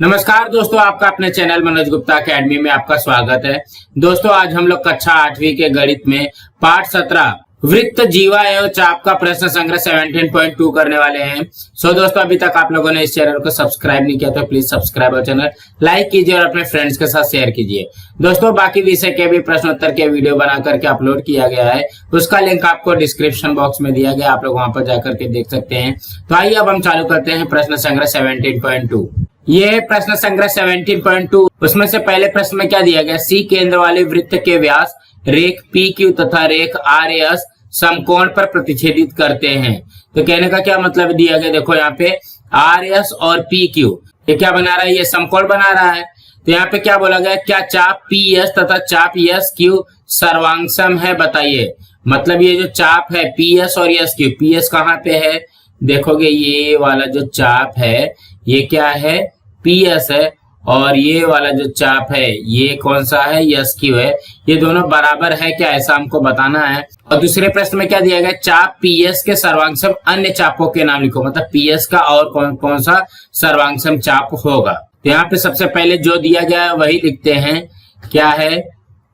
नमस्कार दोस्तों, आपका अपने चैनल मनोज गुप्ता अकेडमी में आपका स्वागत है। दोस्तों आज हम लोग कक्षा 8वीं के गणित में पाठ 17 वृत्त, जीवा एवं चाप का प्रश्न संग्रह 17.2 करने वाले हैं। दोस्तों अभी तक आप लोगों ने इस चैनल को सब्सक्राइब नहीं किया तो प्लीज सब्सक्राइब और चैनल लाइक कीजिए और अपने फ्रेंड्स के साथ शेयर कीजिए। दोस्तों बाकी विषय के भी प्रश्नोत्तर के वीडियो बना करके अपलोड किया गया है, उसका लिंक आपको डिस्क्रिप्शन बॉक्स में दिया गया, आप लोग वहां पर जाकर के देख सकते हैं। तो आइए अब हम चालू करते हैं प्रश्न संग्रह 17.2। ये प्रश्न संग्रह 17.2, उसमें से पहले प्रश्न में क्या दिया गया, सी केंद्र वाले वृत्त के व्यास रेख पी क्यू तथा रेख आर एस समकोण पर प्रतिच्छेदित करते हैं। तो कहने का क्या मतलब दिया गया, देखो यहाँ पे आर एस और पी क्यू ये क्या बना रहा है, ये समकोण बना रहा है। तो यहाँ पे क्या बोला गया, क्या चाप पी एस तथा चाप एस क्यू सर्वांगसम है, बताइए। मतलब ये जो चाप है पी एस और एस क्यू, पी एस कहाँ पे है, देखोगे ये वाला जो चाप है ये क्या है, पी एस है, और ये वाला जो चाप है ये कौन सा है, एस क्यू है। ये दोनों बराबर है क्या, ऐसा हमको बताना है। और दूसरे प्रश्न में क्या दिया गया, चाप पी एस के सर्वांगसम अन्य चापों के नाम लिखो। मतलब पी एस का और कौन कौन सा सर्वांगसम चाप होगा। तो यहाँ पे सबसे पहले जो दिया गया है वही लिखते हैं, क्या है,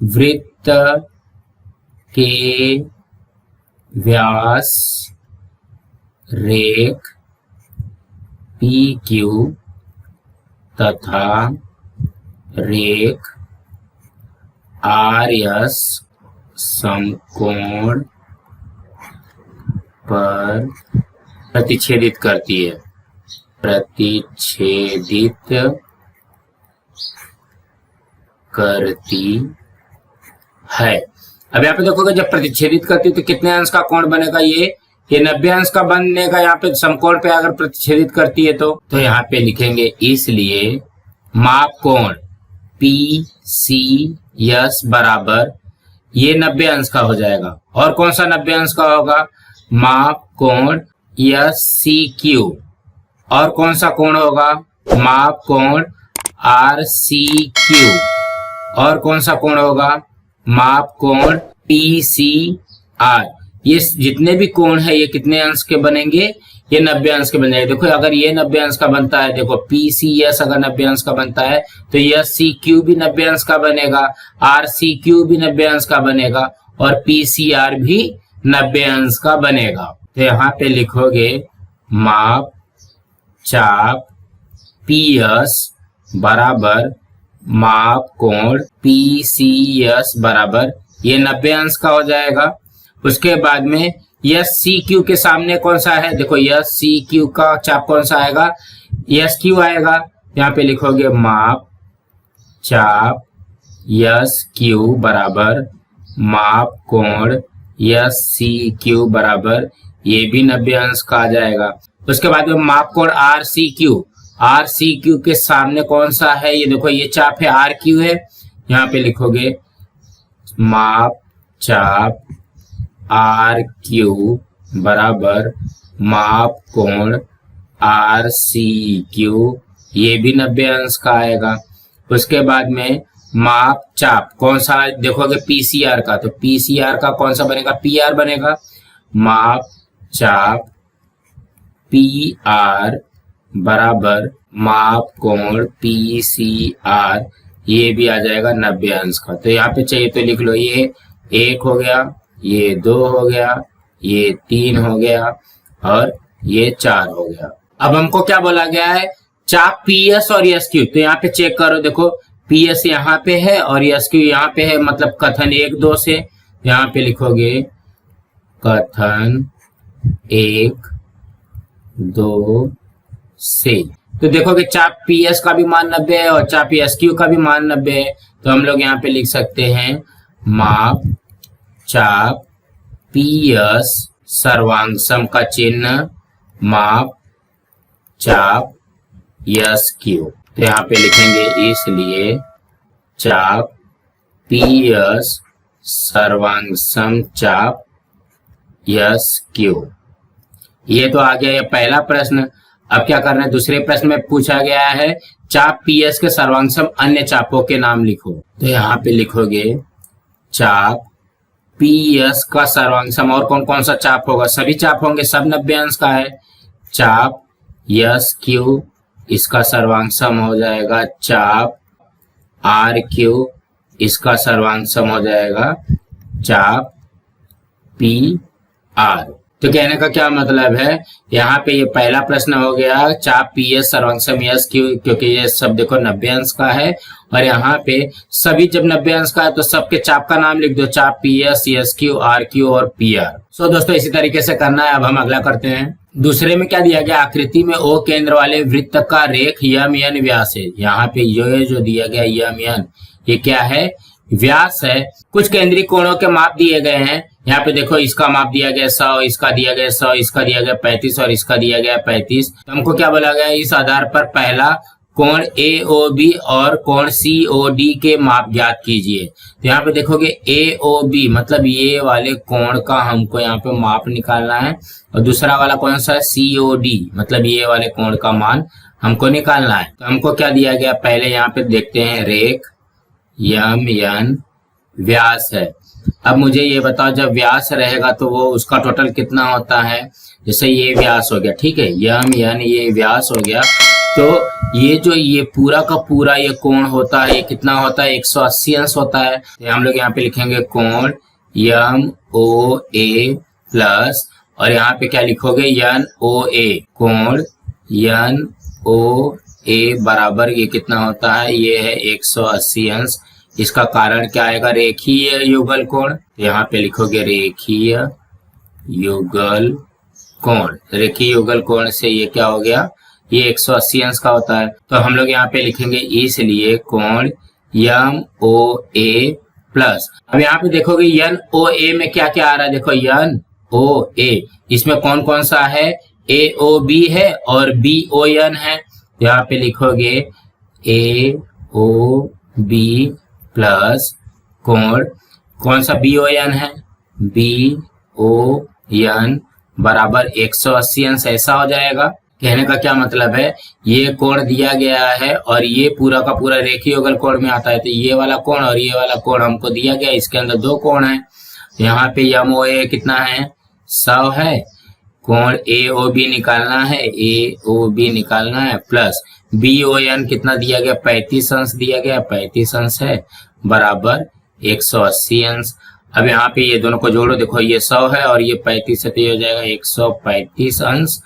वृत्त के व्यास रेख पी क्यू तथा रेख आर एस समकोण पर प्रतिच्छेदित करती है, प्रतिच्छेदित करती है। अब यहाँ पे देखोगे जब प्रतिच्छेदित करती है तो कितने अंश का कोण बनेगा, ये 90 अंश का बनने का। यहाँ पे समकोण पे अगर प्रतिच्छेदित करती है तो यहाँ पे लिखेंगे, इसलिए माप कोण पी सी एस बराबर ये 90 अंश का हो जाएगा। और कौन सा 90 अंश का होगा, माप कोण एस सी क्यू। और कौन सा कोण होगा, माप कोण आर सी क्यू। और कौन सा कोण होगा, माप कोण पी सी आर। ये जितने भी कोण है ये कितने अंश के बनेंगे, ये 90 अंश के बन जाएंगे। देखो अगर ये 90 अंश का बनता है, देखो पी सी एस अगर 90 अंश का बनता है तो एस सी क्यू भी 90 अंश का बनेगा, आर सी क्यू भी 90 अंश का बनेगा, और पी सी आर भी 90 अंश का बनेगा। तो यहाँ पे लिखोगे माप चाप पी एस बराबर माप कोण पी सी एस बराबर ये 90 अंश का हो जाएगा। उसके बाद में यस सी क्यू के सामने कौन सा है, देखो यस सी क्यू का चाप कौन सा आएगा, यस क्यू आएगा। यहाँ पे लिखोगे माप चाप यस क्यू बराबर माप कोण यस सी क्यू बराबर ये भी 90 अंश का आ जाएगा। उसके बाद में माप कोण R C Q, R C Q के सामने कौन सा है, ये देखो ये चाप है आर क्यू है। यहाँ पे लिखोगे माप चाप आर क्यू बराबर माप कोण आर सी क्यू, ये भी 90 अंश का आएगा। उसके बाद में माप चाप कौन सा देखोगे, पी सी आर का, तो पी सी आर का कौन सा बनेगा, पी आर बनेगा। माप चाप पी आर बराबर माप कोण पी सी आर, ये भी आ जाएगा 90 अंश का। तो यहाँ पे चाहिए तो लिख लो, ये 1 हो गया, ये 2 हो गया, ये 3 हो गया, और ये 4 हो गया। अब हमको क्या बोला गया है, चाप पी एस और एस क्यू। तो यहाँ पे चेक करो, देखो पी एस यहाँ पे है और एस क्यू यहाँ पे है, मतलब कथन 1 2 से यहाँ पे लिखोगे कथन 1 2 से। तो देखोगे चाप पी एस का भी मान 90 है और चाप एस क्यू का भी मान 90 है। तो हम लोग यहाँ पे लिख सकते हैं माप चाप पी एस सर्वांगसम का चिन्ह माप चाप एस क्यू। तो यहाँ पे लिखेंगे, इसलिए चाप पी एस सर्वांगसम चाप एस क्यू। ये तो आ गया ये पहला प्रश्न। अब क्या करना है, दूसरे प्रश्न में पूछा गया है चाप पी एस के सर्वांगसम अन्य चापों के नाम लिखो। तो यहाँ पे लिखोगे चाप पी एस का सर्वांगसम, और कौन कौन सा चाप होगा, सभी चाप होंगे, सब 90 अंश का है। चाप एस क्यू इसका सर्वांग सम हो जाएगा चाप आर क्यू, इसका सर्वांग सम हो जाएगा चाप पी आर। तो कहने का क्या मतलब है, यहाँ पे ये पहला प्रश्न हो गया चाप पी एस सर्वांग सम एस क्यू, क्योंकि ये सब देखो 90 अंश का है और यहाँ पे सभी जब 90 अंश का है तो सबके चाप का नाम लिख दो, चाप P S S Q R Q और पी आर। सो दोस्तों इसी तरीके से करना है। अब हम अगला करते हैं। दूसरे में क्या दिया गया, आकृति में ओ केंद्र वाले वृत्त का रेख यम एन व्यास है। यहाँ पे ये जो दिया गया यम एन, ये क्या है, व्यास है। कुछ केंद्रीय कोणों के माप दिए गए हैं। यहाँ पे देखो इसका माप दिया गया 100, इसका दिया गया 100, इसका दिया गया 35 और इसका दिया गया 35। तो हमको क्या बोला गया, इस आधार पर पहला कोण AOB और कोण COD के माप ज्ञात कीजिए। तो यहाँ पे देखोगे AOB मतलब ये वाले कोण का हमको यहाँ पे माप निकालना है और दूसरा वाला कौन सा है, COD मतलब ये वाले कोण का मान हमको निकालना है। तो हमको क्या दिया गया, पहले यहाँ पे देखते हैं रेख यम एन व्यास है। अब मुझे ये बताओ जब व्यास रहेगा तो वो उसका टोटल कितना होता है, जैसे ये व्यास हो गया, ठीक है, यम एन ये व्यास हो गया, तो ये जो ये पूरा का पूरा ये कोण होता है ये कितना होता है, 180 अंश होता है। तो हम लोग यहाँ पे लिखेंगे कोण यम ओ ए प्लस और यहाँ पे क्या लिखोगे यन ओ ए, कोण यन ओ ए बराबर ये कितना होता है, ये है 180 अंश। इसका कारण क्या आएगा, रेखीय युगल कोण। यहाँ पे लिखोगे रेखीय युगल कोण। रेखीय युगल कोण से ये क्या हो गया, ये 180 अंश का होता है। तो हम लोग यहाँ पे लिखेंगे इसलिए कोण यम ओ ए प्लस। अब यहाँ पे देखोगे यन ओ ए में क्या क्या आ रहा है, देखो यन ओ ए, इसमें कौन कौन सा है, ए ओ बी है और बी ओ एन है। यहाँ पे लिखोगे ए ओ बी प्लस कोण कौन सा बी ओ एन है, बी ओ एन बराबर 180 अंश, ऐसा हो जाएगा। कहने का क्या मतलब है, ये कोण दिया गया है और ये पूरा का पूरा रेखीय युगल कोण में आता है। तो ये वाला कोण और ये वाला कोण हमको दिया गया, इसके अंदर दो कोण है। यहाँ पे यम ओ ए कितना है, 100 है। कोण ए ओ बी निकालना है, ए ओ बी निकालना है प्लस बी ओ एन कितना दिया गया, 35 अंश दिया गया, 35 अंश है बराबर 180 अंश। अब यहाँ पे ये दोनों को जोड़ो, देखो ये 100 है और ये 35 है तो ये हो जाएगा 135 अंश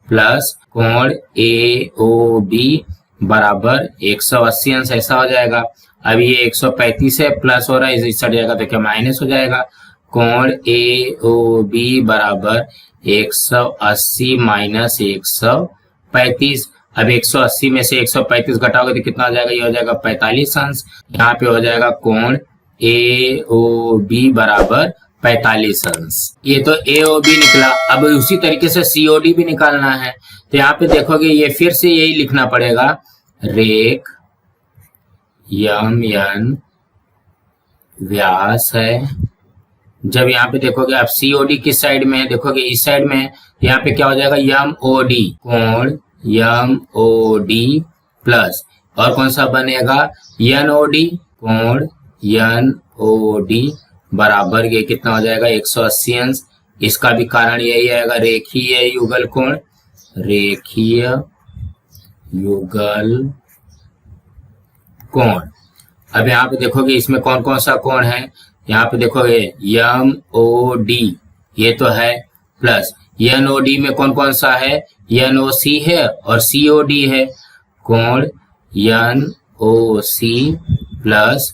प्लस कोण ए ओ बी बराबर 180 अंश, ऐसा हो जाएगा। अब ये 135 है प्लस हो रहा है, इस सट जाएगा तो क्या माइनस हो जाएगा। कोण ए ओ बी बराबर 180 माइनस 135। अब 180 में से 135 घटाओगे तो कितना हो जाएगा, ये हो जाएगा 45 अंश। यहाँ पे हो जाएगा कोण ए ओ बी बराबर 45 अंश। ये तो ए ओ बी निकला। अब उसी तरीके से COD भी निकालना है। तो यहाँ पे देखोगे ये फिर से यही लिखना पड़ेगा, रेख यम एन व्यास है। जब यहाँ पे देखोगे अब COD किस साइड में है, देखोगे इस साइड में है। यहाँ पे क्या हो जाएगा, यम ओ डी, कोण यम ओ डी प्लस और कौन सा बनेगा, एन ओ डी, कोण एन ओ डी बराबर ये कितना हो जाएगा, 180 अंश। इसका भी कारण यही आएगा, रेखीय युगल कोण, रेखीय युगल कोण। अब यहाँ पे देखोगे इसमें कौन कौन सा कोण है, यहाँ पे देखोगे यम ओ डी ये तो है प्लस एन ओ डी में कौन कौन सा है, एन ओ सी है और COD है। कोण एन ओ सी प्लस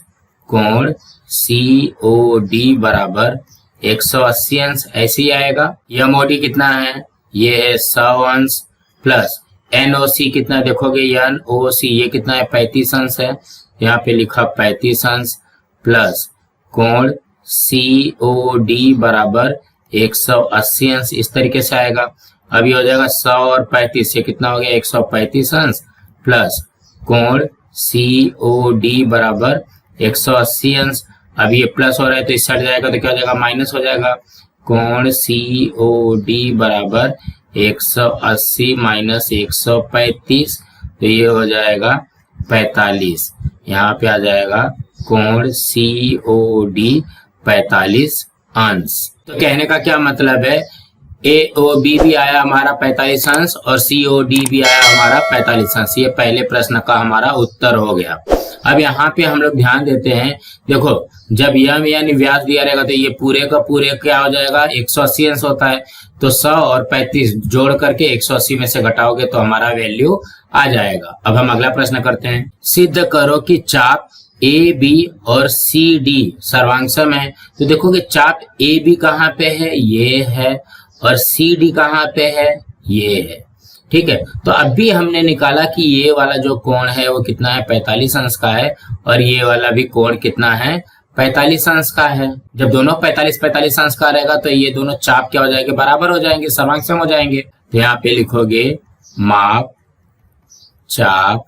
कोण COD बराबर 180 अंश, ऐसे ही आएगा। MOD कितना है, ये है 100 अंश प्लस NOC कितना, देखोगे NOC ये कितना है, 35 अंश है। यहाँ पे लिखा 35 अंश प्लस कोण COD बराबर 180 अंश, इस तरीके से आएगा। अभी हो जाएगा 100 और 35 से कितना हो गया, 135 अंश प्लस कोण COD बराबर 180 अंश। अब ये प्लस हो रहा है तो इस साइड जाएगा तो क्या हो जाएगा, माइनस हो जाएगा। कोण COD बराबर 180 माइनस 135 तो ये हो जाएगा 45। यहाँ पे आ जाएगा कोण COD 45 अंश। तो कहने का क्या मतलब है, AOB भी आया हमारा 45 अंश और COD भी आया हमारा 45 अंश। ये पहले प्रश्न का हमारा उत्तर हो गया। अब यहाँ पे हम लोग ध्यान देते हैं, देखो जब यम यानी व्यास दिया रहेगा तो ये पूरे का पूरे क्या हो जाएगा, 180 अंश होता है, तो 100 और 35 जोड़ करके 180 में से घटाओगे तो हमारा वैल्यू आ जाएगा। अब हम अगला प्रश्न करते हैं, सिद्ध करो कि चाप AB और CD सर्वांगसम है। तो देखोगे चाप AB कहाँ पे है, ये है, और CD कहाँ पे है, ये है। ठीक है, तो अभी हमने निकाला कि ये वाला जो कोण है वो कितना है, 45 अंश का है, और ये वाला भी कोण कितना है, 45 अंश का है। जब दोनों 45 अंश का रहेगा तो ये दोनों चाप क्या हो जाएंगे, बराबर हो जाएंगे, सर्वांगसम हो जाएंगे। तो यहाँ पे लिखोगे माप चाप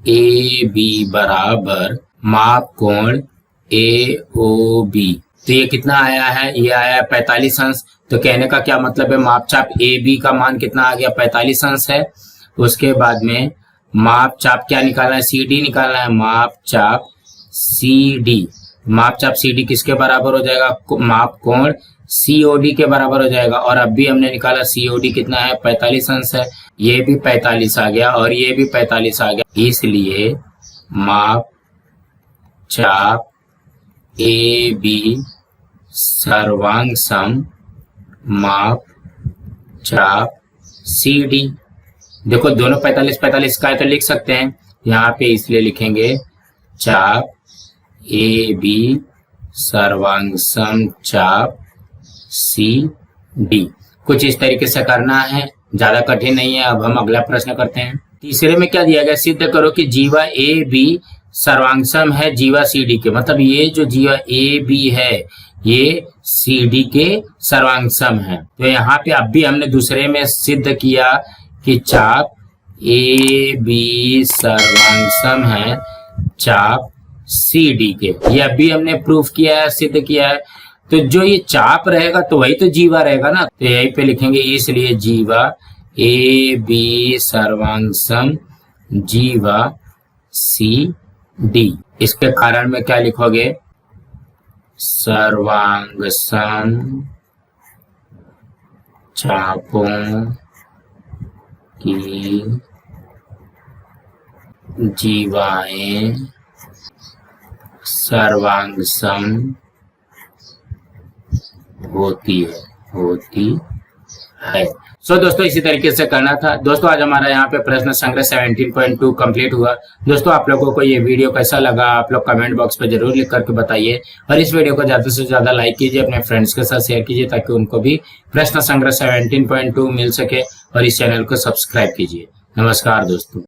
AB बराबर माप कोण AOB। तो ये कितना आया है, ये आया है 45 अंश। तो कहने का क्या मतलब है, माप चाप AB का मान कितना आ गया, 45 अंश है। उसके बाद में माप चाप क्या निकालना है, CD निकालना है, माप चाप CD। माप चाप CD किसके बराबर हो जाएगा, माप कोण COD के बराबर हो जाएगा। और अब भी हमने निकाला COD कितना है, 45 अंश है, ये भी 45 आ गया और ये भी 45 आ गया। इसलिए माप चाप AB सर्वांगसम माप चाप CD। देखो दोनों 45 का है तो लिख सकते हैं यहाँ पे, इसलिए लिखेंगे चाप AB सर्वांगसम चाप CD। कुछ इस तरीके से करना है, ज्यादा कठिन नहीं है। अब हम अगला प्रश्न करते हैं। तीसरे में क्या दिया गया, सिद्ध करो कि जीवा AB सर्वांगसम है जीवा CD के। मतलब ये जो जीवा AB है ये CD के सर्वांगसम है। तो यहाँ पे अब भी हमने दूसरे में सिद्ध किया कि चाप AB सर्वांगसम है चाप CD के। ये अभी हमने प्रूफ किया है, सिद्ध किया है। तो जो ये चाप रहेगा तो वही तो जीवा रहेगा ना, तो यहीं पे लिखेंगे, इसलिए जीवा AB सर्वांगसम जीवा CD। इसके कारण में क्या लिखोगे, सर्वांगसम चापों की जीवाएं सर्वांगसम होती है। सो दोस्तों इसी तरीके से करना था। दोस्तों आज हमारा यहाँ पे प्रश्न संग्रह 17.2 कंप्लीट हुआ। दोस्तों आप लोगों को ये वीडियो कैसा लगा आप लोग कमेंट बॉक्स पे जरूर लिख करके बताइए, और इस वीडियो को ज्यादा से ज्यादा लाइक कीजिए, अपने फ्रेंड्स के साथ शेयर कीजिए ताकि उनको भी प्रश्न संग्रह 17.2 मिल सके, और इस चैनल को सब्सक्राइब कीजिए। नमस्कार दोस्तों।